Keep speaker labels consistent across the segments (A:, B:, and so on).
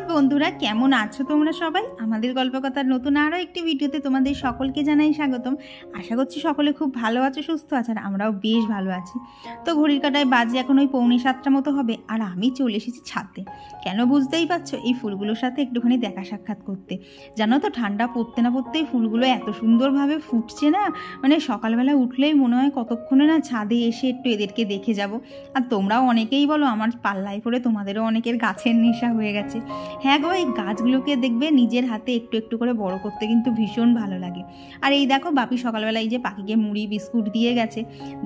A: সুপ্রভাত বন্ধুরা, কেমন আছো তোমরা সবাই? আমাদের গল্পকথার নতুন আরও একটি ভিডিওতে তোমাদের সকলকে জানাই স্বাগতম। আশা করছি সকলে খুব ভালো আছো, সুস্থ আছো, আর আমরাও বেশ ভালো আছি। তো ঘড়ির কাঁটায় বাজে এখন ওই 6:45 মতো হবে, আর আমি চলে এসেছি ছাদে। কেন বুঝতেই পারছো, এই ফুলগুলোর সাথে একটুখানি দেখা সাক্ষাৎ করতে। জানো তো, ঠান্ডা পড়তে না পড়তেই ফুলগুলো এত সুন্দরভাবে ফুটছে না, মানে সকালবেলা উঠলেই মনে হয় কতক্ষণে না ছাদে এসে একটু এদেরকে দেখে যাব। আর তোমরাও অনেকেই বলো আমার পাল্লায় পড়ে তোমাদেরও অনেকের গাছের নেশা হয়ে গেছে। হ্যাঁ গো, এই গাছগুলোকে দেখবে নিজের হাতে একটু একটু করে বড় করতে কিন্তু ভীষণ ভালো লাগে। আর এই দেখো, বাপি সকালবেলা এই যে পাখিকে মুড়ি বিস্কুট দিয়ে গেছে।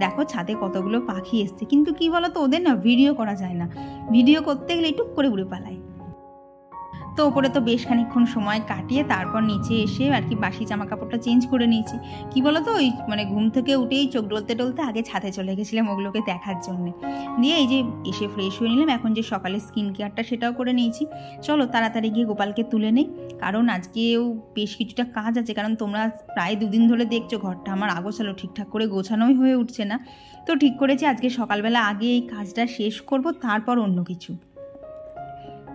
A: দেখো ছাদে কতগুলো পাখি এসছে, কিন্তু কি বলো তো, ওদের না ভিডিও করা যায় না। ভিডিও করতে গেলে টুক করে উড়ে পালায়। তো ওপরে তো বেশ খানিকক্ষণ সময় কাটিয়ে তারপর নিচে এসে আর কি বাসি জামা কাপড়টা চেঞ্জ করে নিয়েছি। কি বলো তো, ওই মানে ঘুম থেকে উঠেই চোখ ডলতে ডলতে আগে ছাদে চলে গেছিলাম ওগুলোকে দেখার জন্যে। দিয়ে এই যে এসে ফ্রেশ হয়ে নিলাম, এখন যে সকালে স্কিন কেয়ারটা সেটাও করে নিয়েছি। চলো তাড়াতাড়ি গিয়ে গোপালকে তুলে নেই, কারণ আজকেও বেশ কিছুটা কাজ আছে। কারণ তোমরা প্রায় 2 দিন ধরে দেখছো ঘরটা আমার আগোছালো ঠিকঠাক করে গোছানোই হয়ে উঠছে না। তো ঠিক করেছি আজকে সকালবেলা আগে এই কাজটা শেষ করব, তারপর অন্য কিছু।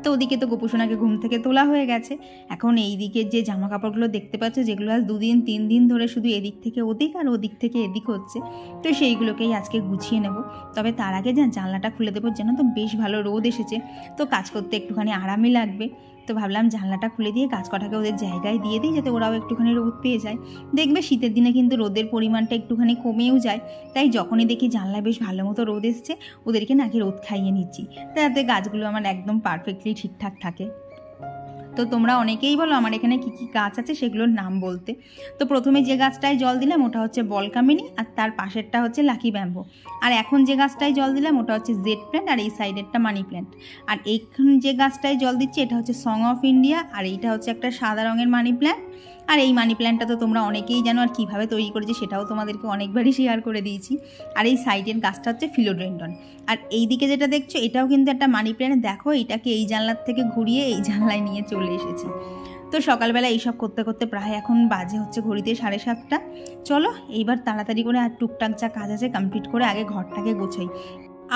A: তো ওদিকে তো গোপুসোনাকে ঘুম থেকে তোলা হয়ে গেছে। এখন এই দিকের যে জামা কাপড়গুলো দেখতে পাচ্ছ, যেগুলো আজ 2 দিন 3 দিন ধরে শুধু এদিক থেকে ওদিক আর ওদিক থেকে এদিক হচ্ছে, তো সেইগুলোকেই আজকে গুছিয়ে নেব। তবে তার আগে জানলাটা খুলে দেবো, যেন তো বেশ ভালো রোদ এসেছে, তো কাজ করতে একটুখানি আরামই লাগবে। তো ভাবলাম জানলাটা খুলে দিয়ে গাছ কটাকে ওদের জায়গায় দিয়ে দিই, যাতে ওরাও একটুখানি রোদ পেয়ে যায়। দেখবে শীতের দিনে কিন্তু রোদের পরিমাণটা একটুখানি কমেও যায়, তাই যখনই দেখি জানলায় বেশ ভালো মতো রোদ এসছে, ওদেরকে নাকি রোদ খাইয়ে নিচ্ছি, তাতে গাছগুলো আমার একদম পারফেক্টলি ঠিকঠাক থাকে। তো তোমরা অনেকেই বলো আমার এখানে কী কী গাছ আছে সেগুলোর নাম বলতে। তো প্রথমে যে গাছটায় জল দিলাম ওটা হচ্ছে বলকামিনী, আর তার পাশেরটা হচ্ছে লাকি ব্যাম্বো। আর এখন যে গাছটায় জল দিলাম ওটা হচ্ছে জেড প্ল্যান্ট, আর এই সাইডেরটা মানি প্ল্যান্ট। আর এইখান যে গাছটায় জল দিচ্ছি এটা হচ্ছে সং অফ ইন্ডিয়া, আর এইটা হচ্ছে একটা সাদা রঙের মানি প্ল্যান্ট। আর এই মানি প্ল্যান্টটা তো তোমরা অনেকেই জানো, আর কীভাবে তৈরি করেছি সেটাও তোমাদেরকে অনেকবারই শেয়ার করে দিয়েছি। আর এই সাইডের গাছটা হচ্ছে ফিলোডেন্ড্রন। আর এই দিকে যেটা দেখছো এটাও কিন্তু একটা মানি প্ল্যান্ট। দেখো এটাকে এই জানলার থেকে ঘুরিয়ে এই জানলায় নিয়ে চলে এসেছি। তো সকালবেলা এইসব করতে করতে প্রায় এখন বাজে হচ্ছে ঘড়িতে 7:30। চলো এইবার তাড়াতাড়ি করে আর টুকটাক যা কাজ আছে কমপ্লিট করে আগে ঘরটাকে গোছাই।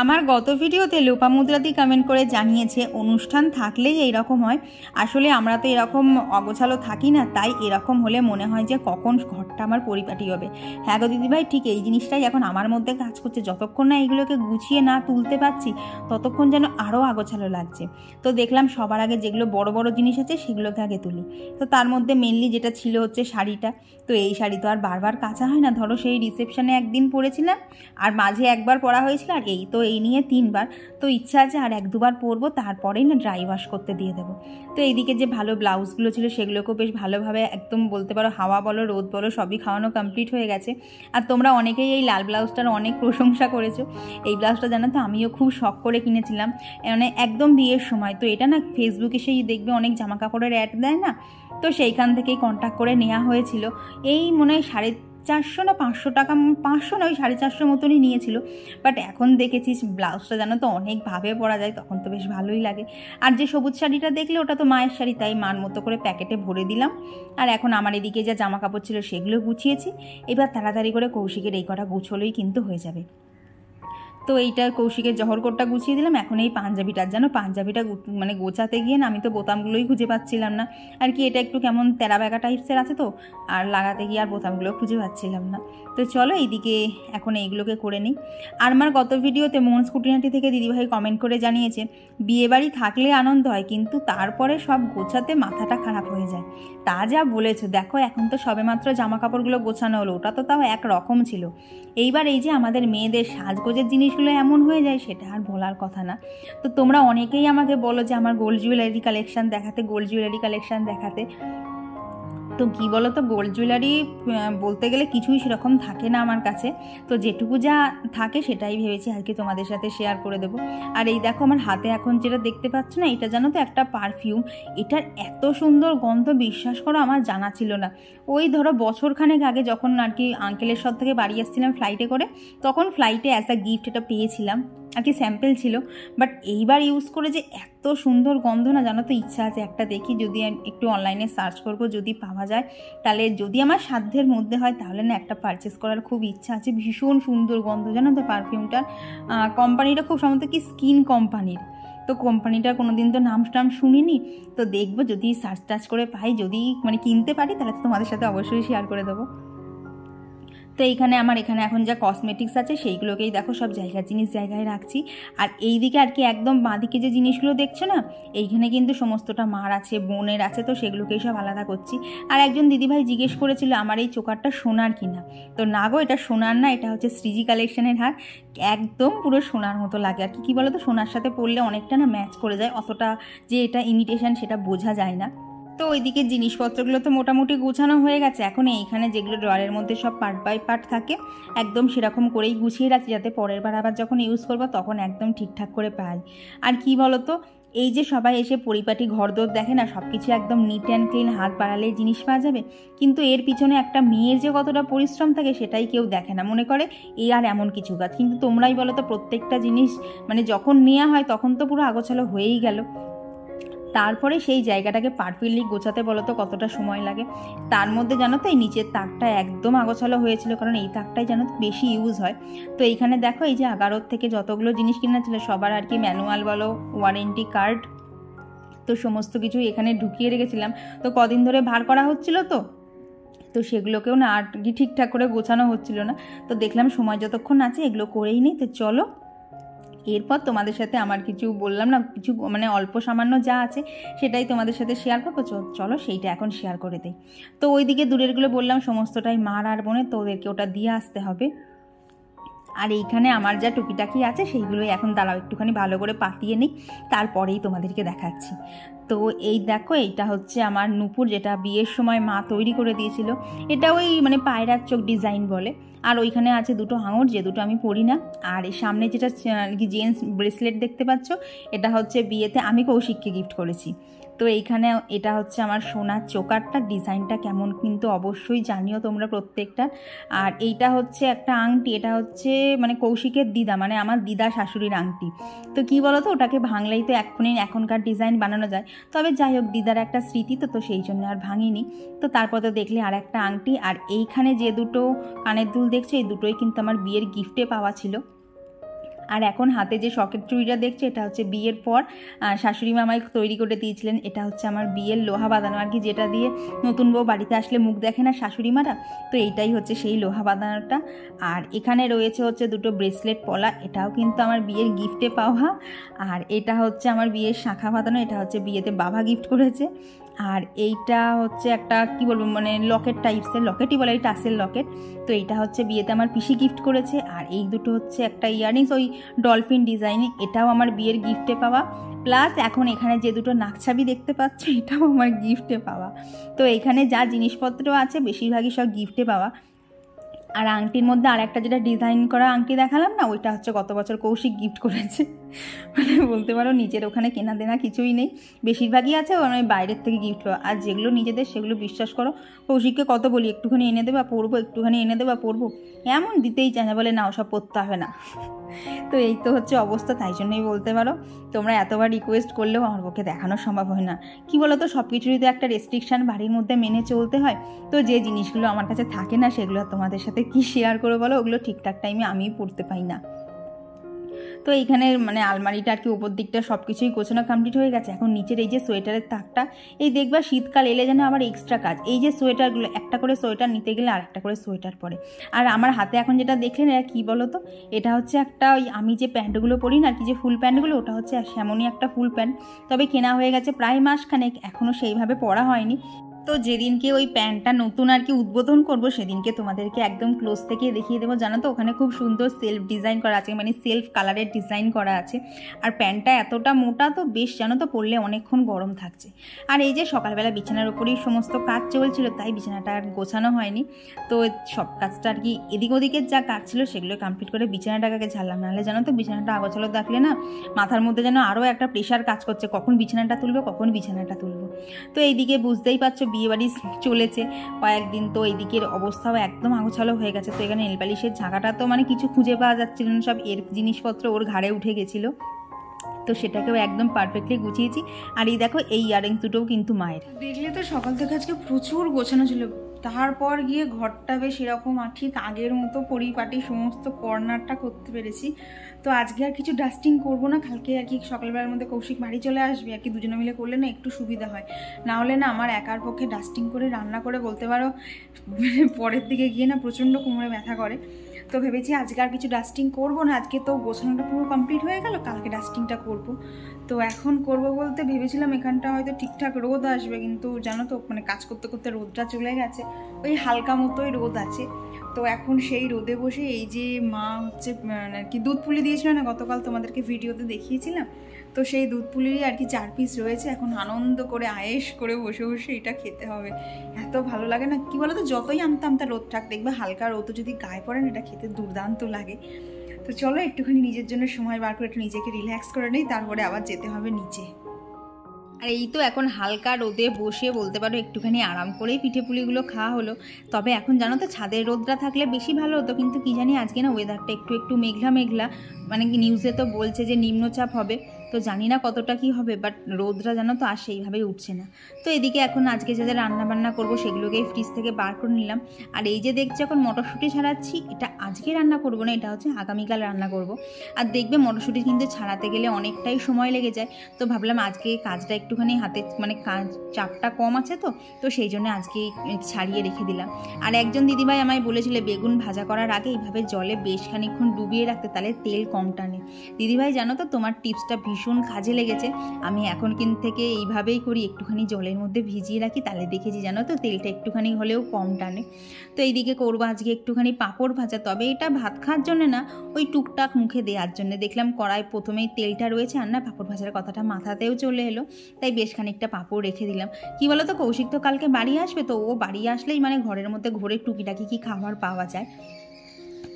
A: আমার গত ভিডিওতে লোপামুদ্রাদি কমেন্ট করে জানিয়েছে অনুষ্ঠান থাকলেই এইরকম হয়। আসলে আমরা তো এরকম অগোছালো থাকি না, তাই এরকম হলে মনে হয় যে কখন ঘরটা আমার পরিপাটি হবে। হ্যাঁ গো দিদিভাই, ঠিক এই জিনিসটাই এখন আমার মধ্যে কাজ করছে। যতক্ষণ না এইগুলোকে গুছিয়ে না তুলতে পারছি ততক্ষণ যেন আরও আগোছালো লাগছে। তো দেখলাম সবার আগে যেগুলো বড় বড় জিনিস আছে সেগুলোকে আগে তুলি। তো তার মধ্যে মেনলি যেটা ছিল হচ্ছে শাড়িটা। তো এই শাড়ি তো আর বারবার কাচা হয় না, ধরো সেই রিসেপশনে একদিন পরেছিলাম, আর মাঝে একবার পরা হয়েছিল, আর এই তো এই নিয়ে 3বার। তো ইচ্ছা আছে আর 1-2বার পরবো, তারপরেই না ড্রাই ওয়াশ করতে দিয়ে দেবো। তো এইদিকে যে ভালো ব্লাউজগুলো ছিল সেগুলোকেও বেশ ভালোভাবে একদম বলতে পারো হাওয়া বলো রোদ বলো সবই খাওয়ানো কমপ্লিট হয়ে গেছে। আর তোমরা অনেকেই এই লাল ব্লাউজটার অনেক প্রশংসা করেছো। এই ব্লাউজটা জানো তো আমিও খুব শখ করে কিনেছিলাম, মানে একদম বিয়ের সময়। তো এটা না ফেসবুকে সেই দেখবে অনেক জামা কাপড়ের অ্যাড দেয় না, তো সেইখান থেকেই কন্ট্যাক্ট করে নেওয়া হয়েছিল। এই মনে হয় 450 না 500 টাকা, 500 না ওই 450 মতনই নিয়েছিল। বাট এখন দেখেছিস ব্লাউজটা জানো তো অনেকভাবে পরা যায়, তখন তো বেশ ভালোই লাগে। আর যে সবুজ শাড়িটা দেখলে ওটা তো মায়ের শাড়ি, তাই মার মতো করে প্যাকেটে ভরে দিলাম। আর এখন আমার এদিকে যা জামা কাপড় ছিল সেগুলো গুছিয়েছি। এবার তাড়াতাড়ি করে কৌশিকের এই কটা গুছোলেই কিন্তু হয়ে যাবে। তো এইটা কৌশিকের জহরকোটটা গুছিয়ে দিলাম। এখন এই পাঞ্জাবিটার জানো, পাঞ্জাবিটা মানে গোছাতে গিয়ে না আমি তো বোতামগুলোই খুঁজে পাচ্ছিলাম না। আর কি এটা একটু কেমন তেরা বেকা টাইপসের আছে, তো আর লাগাতে গিয়ে আর বোতামগুলো খুঁজে পাচ্ছিলাম না। তো চলো এইদিকে এখন এইগুলোকে করে নিই। আর আমার গত ভিডিওতে মন স্কুটিনাটি থেকে দিদিভাই কমেন্ট করে জানিয়েছে বিয়েবাড়ি থাকলে আনন্দ হয়, কিন্তু তারপরে সব গোছাতে মাথাটা খারাপ হয়ে যায়। তা যা বলেছো, দেখো এখন তো সবেমাত্র জামা কাপড়গুলো গোছানো হলো, ওটা তো তাও একরকম ছিল। এইবার এই যে আমাদের মেয়েদের সাজগোজের জিনিসগুলো এমন হয়ে যায় সেটা আর বলার কথা না। তো তোমরা অনেকেই আমাকে বলো যে আমার গোল্ড জুয়েলারি কালেকশান দেখাতে। তো কী বলো তো, গোল্ড জুয়েলারি বলতে গেলে কিছুই সেরকম থাকে না আমার কাছে। তো যেটুকু যা থাকে সেটাই ভেবেছি আর কি তোমাদের সাথে শেয়ার করে দেবো। আর এই দেখো আমার হাতে এখন যেটা দেখতে পাচ্ছ না, এটা জানো তো একটা পারফিউম। এটার এত সুন্দর গন্ধ বিশ্বাস করো আমার জানা ছিল না। ওই ধরো বছরখানেক আগে যখন আর কি আঙ্কেলের সব থেকে বাড়ি আসছিলাম ফ্লাইটে করে, তখন ফ্লাইটে অ্যাজ আ গিফট এটা পেয়েছিলাম, আর কি স্যাম্পেল ছিল। বাট এইবার ইউজ করে যে এত সুন্দর গন্ধ না, জানো তো ইচ্ছা আছে একটা দেখি, যদি একটু অনলাইনে সার্চ করব, যদি পাওয়া যায় তাহলে, যদি আমার সাধ্যের মধ্যে হয় তাহলে না একটা পারচেস করার খুব ইচ্ছা আছে। ভীষণ সুন্দর গন্ধ জানো তো পারফিউমটার। কোম্পানিটা খুব সম্ভবত কি স্কিন কোম্পানির। তো কোম্পানিটার কোনো দিন তো নাম টাম শুনিনি, তো দেখবো যদি সার্চ টাচ করে পাই, যদি মানে কিনতে পারি তাহলে তো তোমাদের সাথে অবশ্যই শেয়ার করে দেবো। তো এইখানে আমার এখানে এখন যা কসমেটিক্স আছে সেইগুলোকেই দেখো সব জায়গার জিনিস জায়গায় রাখছি। আর এই দিকে আর কি একদম বাঁদিকে যে জিনিসগুলো দেখছো না, এইখানে কিন্তু সমস্তটা মার আছে, বোনের আছে, তো সেগুলোকেই সব আলাদা করছি। আর একজন দিদিভাই জিজ্ঞেস করেছিল আমার এই চোকারটা সোনার কিনা, তো না গো, এটা সোনার না, এটা হচ্ছে শ্রীজি কালেকশনের হার, একদম পুরো সোনার মতো লাগে আর কি বলো তো, সোনার সাথে পরলে অনেকটা না ম্যাচ করে যায়, অতটা যে এটা ইমিটেশন সেটা বোঝা যায় না। তো ওইদিকে জিনিসপত্রগুলো তো মোটামুটি গোছানো হয়ে গেছে, এখন এইখানে যেগুলো ড্রয়ারের মধ্যে সব পার্ট বাই পার্ট থাকে একদম সেরকম করেই গুছিয়ে রাখছি, যাতে পরের বার আবার যখন ইউজ করবো তখন একদম ঠিকঠাক করে পাই। আর কি বলো তো, এই যে সবাই এসে পরিপাটি ঘরদোর দেখে না, সব কিছু একদম নিট অ্যান্ড ক্লিন, হাত বাড়ালেই জিনিস পাওয়া যাবে, কিন্তু এর পিছনে একটা মেয়ের যে কতটা পরিশ্রম থাকে সেটাই কেউ দেখে না, মনে করে এই আর এমন কিছু কাজ। কিন্তু তোমরাই বলো তো, প্রত্যেকটা জিনিস মানে যখন নেওয়া হয় তখন তো পুরো আগোছালো হয়েই গেল, তারপরে সেই জায়গাটাকে পারফেক্টলি গোছাতে বলো তো কতটা সময় লাগে। তার মধ্যে জানো তো এই নিচের তাকটা একদম আগোছালো হয়েছিল, কারণ এই তাকটাই জানো তো বেশি ইউজ হয়। তো এইখানে দেখো এই যে আগারোর থেকে যতগুলো জিনিস কিনা ছিল সবার আর কি ম্যানুয়াল বলো, ওয়ারেন্টি কার্ড, তো সমস্ত কিছু এখানে ঢুকিয়ে রেখেছিলাম। তো কদিন ধরে ভার করা হচ্ছিল, তো সেগুলোকেও না আর কি ঠিকঠাক করে গোছানো হচ্ছিল না, তো দেখলাম সময় যতক্ষণ আছে এগুলো করেই নেই। তো চলো এরপর তোমাদের সাথে আমার কিছু বললাম না, কিছু মানে অল্প সামান্য যা আছে সেটাই তোমাদের সাথে শেয়ার করবো, চলো সেইটা এখন শেয়ার করে দিই। তো ওইদিকে দূরেরগুলো বললাম সমস্তটাই মার আর বোনের, তো ওদেরকে ওটা দিয়ে আসতে হবে। আর এইখানে আমার যা টুকিটাকি আছে সেইগুলোই এখন দাঁড়াও একটুখানি ভালো করে পাতিয়ে নিই, তারপরেই তোমাদেরকে দেখাচ্ছি। তো এই দেখো, এইটা হচ্ছে আমার নূপুর, যেটা বিয়ের সময় মা তৈরি করে দিয়েছিল, এটা ওই মানে পায়রার চোখ ডিজাইন বলে। আর ওইখানে আছে দুটো আঙুর, যে দুটো আমি পরি না। আর এই সামনে যেটা জেন্টস ব্রেসলেট দেখতে পাচ্ছ, এটা হচ্ছে বিয়েতে আমি কৌশিককে গিফট করেছি। তো এইখানে এটা হচ্ছে আমার সোনার চোকারটা, ডিজাইনটা কেমন কিন্তু অবশ্যই জানিও তোমরা প্রত্যেকটা। আর এইটা হচ্ছে একটা আংটি, এটা হচ্ছে মানে কৌশিকের দিদা, মানে আমার দিদা শাশুড়ির আংটি। তো কি বলো তো, ওটাকে ভাঙলেই তো এখনকার ডিজাইন বানানো যায়, তবে যাই হোক দিদার একটা স্মৃতি, তো সেই জন্য আর ভাঙিনি। তো তারপর তো দেখলে আর একটা আংটি, আর এইখানে যে দুটো কানের দুল দেখছো এই দুটোই কিন্তু আমার বিয়ের গিফটে পাওয়া ছিল। আর এখন হাতে যে শকেট চুড়িটা দেখছে এটা হচ্ছে বিয়ের পর শাশুড়ি মা আমায় তৈরি করে দিয়েছিলেন, এটা হচ্ছে আমার বিয়ের লোহা বাঁধানো আর কি, যেটা দিয়ে নতুন বউ বাড়িতে আসলে মুখ দেখে না শাশুড়ি মারা, তো এইটাই হচ্ছে সেই লোহা বাঁধানোটা। আর এখানে রয়েছে হচ্ছে দুটো ব্রেসলেট পলা, এটাও কিন্তু আমার বিয়ের গিফটে পাওয়া। আর এটা হচ্ছে আমার বিয়ের শাখা বাঁধানো, এটা হচ্ছে বিয়েতে বাবা গিফট করেছে। আর এইটা হচ্ছে একটা কি বলবো মানে লকেট টাইপসের, লকেটই বলে, এই টাসেল লকেট, তো এইটা হচ্ছে বিয়েতে আমার পিসি গিফট করেছে। আর এই দুটো হচ্ছে একটা ইয়াররিংস ওই ডলফিন ডিজাইনে, এটাও আমার বিয়ের গিফটে পাওয়া। প্লাস এখন এখানে যে দুটো নাকছাবি দেখতে পাচ্ছ এটাও আমার গিফটে পাওয়া। তো এখানে যা জিনিসপত্র আছে বেশিরভাগই সব গিফটে পাওয়া। আর আংটির মধ্যে আর একটা যেটা ডিজাইন করা আংটি দেখালাম না, ওইটা হচ্ছে গত বছর কৌশিক গিফট করেছে, মানে বলতে পারো নিজের ওখানে কেনা দেনা কিছুই নেই, বেশিরভাগই আছে মানে বাইরের থেকে গিফট পাওয়া। আর যেগুলো নিজেদের সেগুলো বিশ্বাস করো কৌশিককে কত বলি একটুখানি এনে দেবা পরবো, একটুখানি এনে দেবা পরবো, এমন দিতেই চায় না, বলে না ওসব পরতে হবে না। তো এই তো হচ্ছে অবস্থা, তাই জন্যই বলতে পারো তোমরা এতবার রিকোয়েস্ট করলেও আমার পক্ষে দেখানো সম্ভব হয় না। কি বলো তো, সব কিছুরই তো একটা রেস্ট্রিকশান বাড়ির মধ্যে মেনে চলতে হয়, তো যে জিনিসগুলো আমার কাছে থাকে না সেগুলো তোমাদের সাথে কি শেয়ার করো বলো, ওগুলো ঠিকঠাক টাইমে আমিই পড়তে পাই না। তো এইখানে মানে আলমারিটা আর কি উপর দিকটা সব কিছুই গোছানো কমপ্লিট হয়ে গেছে। এখন নিচের এই যে সোয়েটারের তাকটা, এই দেখবা শীতকাল এলে যেন আবার এক্সট্রা কাজ, এই যে সোয়েটারগুলো একটা করে সোয়েটার নিতে গেলে আর একটা করে সোয়েটার পরে। আর আমার হাতে এখন যেটা দেখলেন এটা কী বলো তো, এটা হচ্ছে একটা ওই আমি যে প্যান্টগুলো পরি না আর কি, যে ফুল প্যান্টগুলো, ওটা হচ্ছে সেমনই একটা ফুল প্যান্ট, তবে কেনা হয়ে গেছে প্রায় মাসখানেক, এখনও সেইভাবে পরা হয়নি। তো যেদিনকে ওই প্যান্টটা নতুন আর কি উদ্বোধন করবো সেদিনকে তোমাদেরকে একদম ক্লোজ থেকে দেখিয়ে দেবো। জানো তো ওখানে খুব সুন্দর সেলফ ডিজাইন করা আছে, মানে সেলফ কালারের ডিজাইন করা আছে। আর প্যান্টটা এতটা মোটা, তো বেশ জানো তো পরলে অনেকক্ষণ গরম থাকছে। আর এই যে সকালবেলা বিছানার উপরেই সমস্ত কাজ চলছিল, তাই বিছানাটা আর গোছানো হয়নি। তো সব কাজটা আর কি এদিক ওদিকের যা কাজ ছিল সেগুলো কমপ্লিট করে বিছানাটাকে ঝাড়লাম। নাহলে জানো তো বিছানাটা আগোছালো থাকলে না মাথার মধ্যে যেন আরও একটা প্রেশার কাজ করছে, কখন বিছানাটা তুলবো কখন বিছানাটা তুলবো। তো এইদিকে বুঝতেই পারছো বিয়েবাড়ি চলেছে কয়েকদিন, তো এইদিকের অবস্থাও একদম আগোছালো হয়ে গেছে। তো এখানে নেলপালিশের ঝাঁকাটা তো মানে কিছু খুঁজে পাওয়া যাচ্ছিল না, সব এর জিনিসপত্র ওর ঘাড়ে উঠে গেছিলো। তো সেটাকেও একদম পারফেক্টলি গুছিয়েছি। আর এই দেখো এই ইয়াররিংস দুটোও কিন্তু মায়ের। দেখলে তো সকাল থেকে আজকে প্রচুর গোছানো ছিল, তারপর গিয়ে ঘরটা বেশ এরকম আর ঠিক আগের মতো পরিপাটি সমস্ত কর্নারটা করতে পেরেছি। তো আজকে আর কিছু ডাস্টিং করবো না, কালকে আর কি সকালবেলার মধ্যে কৌশিক বাড়ি চলে আসবে আর কি, দুজনে মিলে করলে না একটু সুবিধা হয়, না হলে না আমার একার পক্ষে ডাস্টিং করে রান্না করে বলতে পারো পরের দিকে গিয়ে না প্রচণ্ড কোমরে ব্যথা করে। তো ভেবেছি আজকে আর কিছু ডাস্টিং করবো না, আজকে তো গোছানোটা পুরো কমপ্লিট হয়ে গেল, কালকে ডাস্টিংটা করব। তো এখন করব বলতে ভেবেছিলাম এখানটা হয়তো ঠিকঠাক রোদ আসবে, কিন্তু জানো তো মানে কাজ করতে করতে রোদটা চলে গেছে, ওই হালকা মতোই রোদ আছে। তো এখন সেই রোদে বসে এই যে মা হচ্ছে আর কি দুধ পুলি দিয়েছিল না গতকাল, তোমাদেরকে ভিডিওতে দেখিয়েছিলাম, তো সেই দুধ পুলিরই আর কি 4 পিস রয়েছে, এখন আনন্দ করে আয়েশ করে বসে বসে এটা খেতে হবে। এত ভালো লাগে না কি বলো তো, যতই আমতা রোদ থাক দেখবে হালকা রোদ যদি গায়ে পড়ে না এটা খেতে দুর্দান্ত লাগে। তো চলো একটুখানি নিজের জন্য সময় বার করে একটু নিজেকে রিল্যাক্স করে নিই, তারপরে আবার যেতে হবে নিচে। আর এই তো এখন হালকা রোদে বসে বলতে পারো একটুখানি আরাম করেই পিঠে পুলিগুলো খাওয়া হলো। তবে এখন জানো তো ছাদের রোদটা থাকলে বেশি ভালো হতো, কিন্তু কি জানি আজকে না ওয়েদারটা একটু মেঘলা মেঘলা, মানে নিউজে তো বলছে যে নিম্নচাপ হবে, তো জানি না কতটা কি হবে, বাট রোদটা জানো তো আর সেইভাবেই উঠছে না। তো এদিকে এখন আজকে যা যা রান্নাবান্না করবো সেগুলোকেই ফ্রিজ থেকে বার করে নিলাম। আর এই যে দেখছি এখন মটরশুঁটি ছাড়াচ্ছি, এটা আজকে রান্না করবো না, এটা হচ্ছে আগামীকাল রান্না করব। আর দেখবে মটরশুঁটি কিন্তু ছাড়াতে গেলে অনেকটাই সময় লেগে যায়, তো ভাবলাম আজকে কাজটা একটুখানি হাতে মানে কাজ চাপটা কম আছে, তো সেই জন্য আজকে ছাড়িয়ে রেখে দিলাম। আর একজন দিদিভাই আমায় বলেছিল বেগুন ভাজা করার আগে এইভাবে জলে বেশ খানিকক্ষণ ডুবিয়ে রাখতে, তাহলে তেল কম টানে। দিদিভাই জানো তো তোমার টিপসটা ভীষণ কাজে লেগেছে, আমি এখন কিন্তু থেকে এইভাবেই করি, একটুখানি জলের মধ্যে ভিজিয়ে রাখি, তাহলে দেখেছি জানো তো তেলটা একটুখানি হলেও কম টানে। তো এইদিকে করবো আজকে একটুখানি পাঁপড় ভাজা, তবে এটা ভাত খাওয়ার জন্য না, ওই টুকটাক মুখে দেওয়ার জন্য। দেখলাম কড়াই প্রথমেই তেলটা রয়েছে, আর না পাঁপড় ভাজার কথাটা মাথাতেও চলে এলো, তাই বেশ খানিকটা পাঁপড় রেখে দিলাম। কি বলো তো কৌশিক তো কালকে বাড়ি আসবে, তো ও বাড়ি আসলেই মানে ঘরের মধ্যে ঘরে টুকিটাকি কি খাবার পাওয়া যায়,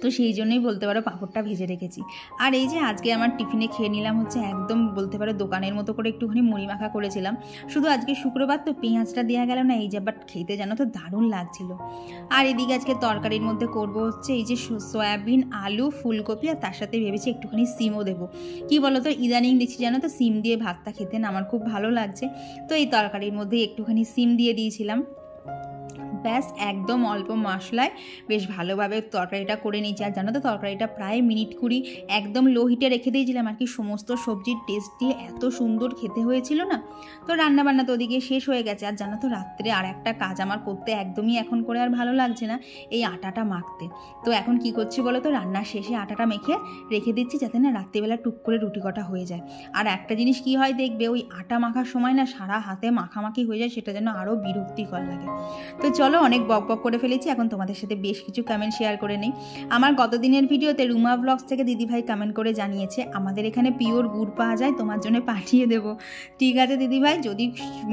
A: তো সেই জন্যই বলতে পারো পাঁপড়টা ভেজে রেখেছি। আর এই যে আজকে আমার টিফিনে খেয়ে নিলাম হচ্ছে একদম বলতে পারো দোকানের মতো করে একটুখানি মুড়ি মাখা করেছিলাম, শুধু আজকে শুক্রবার তো পেঁয়াজটা দেওয়া গেল না, এই যে বাট খেতে জানো তো দারুণ লাগছিল। আর এদিকে আজকে তরকারির মধ্যে করব হচ্ছে এই যে সয়াবিন আলু ফুলকপি, আর তার সাথে ভেবেছি একটুখানি সিমও দেবো। কি বলো তো ইদানিং দেখছি জানো তো সিম দিয়ে ভাতটা খেতে না আমার খুব ভালো লাগছে, তো এই তরকারির মধ্যে একটুখানি সিম দিয়ে দিয়েছিলাম। ব্যাস একদম অল্প মশলায় বেশ ভালোভাবে তরকারিটা করে নিয়েছি। আর জানো তো তরকারিটা প্রায় মিনিট 20 একদম লো হিটে রেখে দিয়েছিলাম আর কি, সমস্ত সবজির টেস্ট দিয়ে এত সুন্দর খেতে হয়েছিল না। তো রান্নাবান্না তো ওদিকে শেষ হয়ে গেছে। আর জানো তো রাত্রে আর একটা কাজ আমার করতে একদমই এখন করে আর ভালো লাগছে না, এই আটাটা মাখতে। তো এখন কি করছি বলো তো, রান্নার শেষে আটাটা মেখে রেখে দিচ্ছি যাতে না রাত্রিবেলা টুক করে রুটি কটা হয়ে যায়। আর একটা জিনিস কি হয় দেখবে, ওই আটা মাখার সময় না সারা হাতে মাখামাখি হয়ে যায়, সেটা যেন আরও বিরক্তিকর লাগে। তো চলো অনেক বক বক করে ফেলেছি, এখন তোমাদের সাথে বেশ কিছু কমেন্ট শেয়ার করে নেই। আমার গতদিনের ভিডিওতে রুমা ব্লগস থেকে দিদিভাই কমেন্ট করে জানিয়েছে আমাদের এখানে পিওর গুড় পাওয়া যায়, তোমার জন্য পাঠিয়ে দেবো। ঠিক আছে দিদিভাই, যদি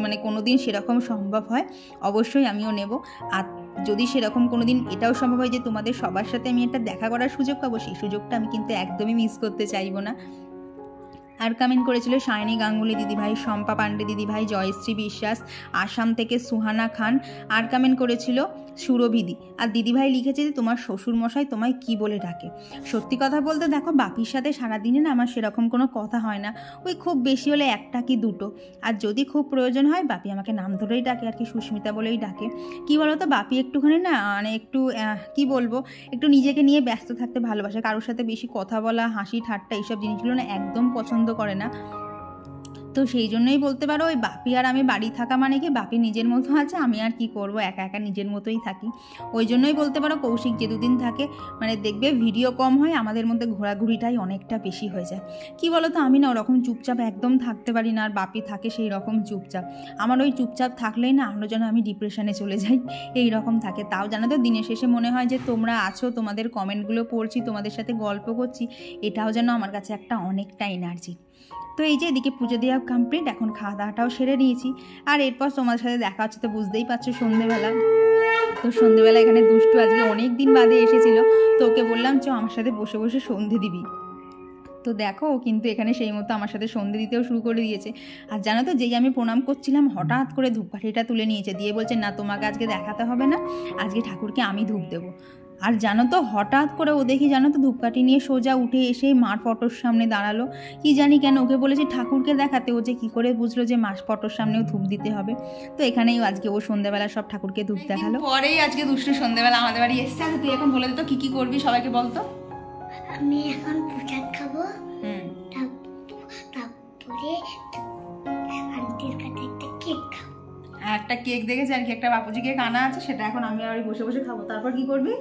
A: মানে কোনো দিন সেরকম সম্ভব হয় অবশ্যই আমিও নেব। আর যদি সেরকম কোনো দিন এটাও সম্ভব হয় যে তোমাদের সবার সাথে আমি একটা দেখা করার সুযোগ পাবো, সেই সুযোগটা আমি কিন্তু একদমই মিস করতে চাইবো না। আর কমেন্ট করেছিল সায়নী গাঙ্গুলি দিদিভাই, শম্পা পান্ডে দিদিভাই, জয়শ্রী বিশ্বাস, আসাম থেকে সুহানা খান। আর কমেন্ট করেছিল সুরভিদি। আর দিদিভাই লিখেছে যে তোমার শ্বশুরমশাই তোমায় কি বলে ডাকে। সত্যি কথা বলতে দেখো বাপির সাথে সারাদিনে না আমার সেরকম কোনো কথা হয় না, ওই খুব বেশি হলে একটা কি দুটো। আর যদি খুব প্রয়োজন হয় বাপি আমাকে নাম ধরেই ডাকে আর কি, সুস্মিতা বলেই ডাকে। কি বলো তো বাপি একটুখানি না মানে একটু কি বলবো, একটু নিজেকে নিয়ে ব্যস্ত থাকতে ভালোবাসে, কারোর সাথে বেশি কথা বলা হাসি ঠাট্টা এইসব জিনিসগুলো না একদম পছন্দ করে না। তো সেই জন্যই বলতে পারো ওই বাপি আর আমি বাড়ি থাকা মানে কি বাপি নিজের মতো আছে, আমি আর কি করব একা একা নিজের মতোই থাকি। ওই জন্যই বলতে পারো কৌশিক যে দুদিন থাকে মানে দেখবে ভিডিও কম হয়, আমাদের মধ্যে ঘোরাঘুরিটাই অনেকটা বেশি হয়ে যায়। কি বলো তো আমি না ওরকম চুপচাপ একদম থাকতে পারি না, আর বাপি থাকে সেই রকম চুপচাপ। আমার ওই চুপচাপ থাকলেই না আরও যেন আমি ডিপ্রেশনে চলে যাই, এই রকম থাকে। তাও জানো তো দিনের শেষে মনে হয় যে তোমরা আছো, তোমাদের কমেন্টগুলো পড়ছি, তোমাদের সাথে গল্প করছি, এটাও যেন আমার কাছে একটা অনেকটা এনার্জি। তো এই যে এদিকে পুজো দেওয়া কমপ্লিট, এখন খাওয়া দাওয়াটাও সেরে নিয়েছি। আর এরপর তোমার সাথে দেখা হচ্ছে তো বুঝতেই পারছো সন্ধেবেলা। তো সন্ধেবেলা এখানে দুষ্টু আজকে অনেক দিন বাদে এসেছিলো, তো ওকে বললাম চ আমার সাথে বসে বসে সন্ধে দিবি। তো দেখো ও কিন্তু এখানে সেই মতো আমার সাথে সন্ধে দিতেও শুরু করে দিয়েছে। আর জানো তো যেই আমি প্রণাম করছিলাম হঠাৎ করে ধূপকাঠিটা তুলে নিয়েছে, দিয়ে বলছে না তোমাকে আজকে দেখাতে হবে না, আজকে ঠাকুরকে আমি ধূপ দেবো। আর জানো তো হঠাৎ করে ও দেখি জানো তো ধূপকাঠি নিয়ে সোজা উঠে এসে মার ফটোর সামনে দাঁড়ালো। কি জানি কেন, ওকে বলেছি ঠাকুরকে দেখাতে, ও যে কী করে বুঝলো যে মার ফটোর সামনেও ধূপ দিতে হবে। তো এখানেই আজকে ও সন্ধ্যেবেলা সব ঠাকুরকে ধূপ দেখালো। পরেই আজকে দুষ্টু সন্ধ্যেবেলা আমাদের বাড়ি এসছে। তুই এখন বলে দিত কি করবি সবাইকে বলতো।
B: আমি এখন প্রসাদ খাবো, তারপরে আন্টির কাছে একটা কেক খাবো।
A: একটা কেক দেখেছি আর কি, একটা বাপুজি কেক আনা আছে, সেটা এখন আমি আর বসে বসে খাবো। তারপর কি করবি?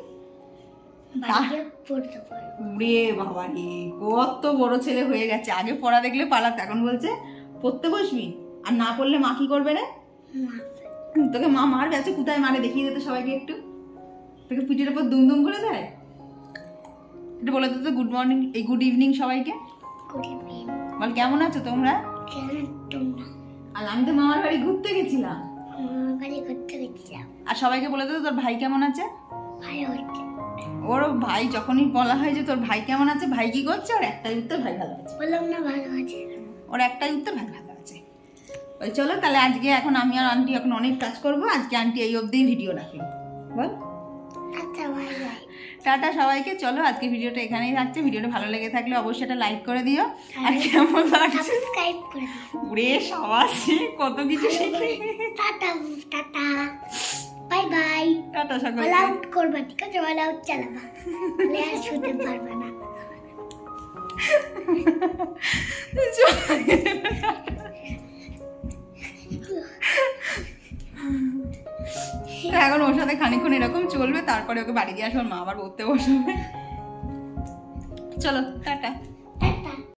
A: রে বাবা রে, কত বড় ছেলে হয়ে গেছে। আগে পড়া দেখলে পালাতে, এখন বলছে পড়তে বসবি। আর না পড়লে মা কি করবে রে? তোকে মা মারবে। আছে কোথায় মারে দেখিয়ে দিতে সবাইকে একটু। তোকে পিঠের উপর দুম দুম করে দেয়। এটা বলে দিতে গুড মর্নিং, এই গুড ইভিনিং সবাইকে। বল কেমন আছো তোমরা? আর আমি তো মামার বাড়ি ঘুরতে গেছিলাম। আর সবাইকে বলে দিতে তোর ভাই কেমন আছে? ওর ভাই যখনই বলা হয় যে তোর ভাই কেমন আছে, ভাই কি করছে, ওর একটাই উত্তর ভাই ভালো আছে।
B: বললাম না ভালো আছে,
A: ওর একটাই উত্তর ভাই ভালো আছে। বল চলো তাহলে আজকে এখন আমি আর আন্টি এখন অনেক কাজ করবো। আজকে আন্টি এই অবধি ভিডিও রাখি। বল টাটা সবাইকে। চলো আজকে ভিডিওটা এখানেই থাকছে। ভিডিওটা ভালো লেগে থাকলে অবশ্যই এটা লাইক করে দিও। আর কেমন লাগছে
B: সাবস্ক্রাইব করে দিও।
A: ওরে সাবাসি, কত কিছু শিখে।
B: Tata tata, bye bye.
A: Tata সকলকে।
B: অল আউট করবা, ঠিক আছে? অল আউট চালাবা, তাহলে আর শুতে পারবে না।
A: এখন ওর সাথে খানিকক্ষণ এরকম চলবে, তারপরে ওকে বাড়ি দিয়ে আসবে, মা আবার পড়তে বসবে। চলো টাটা।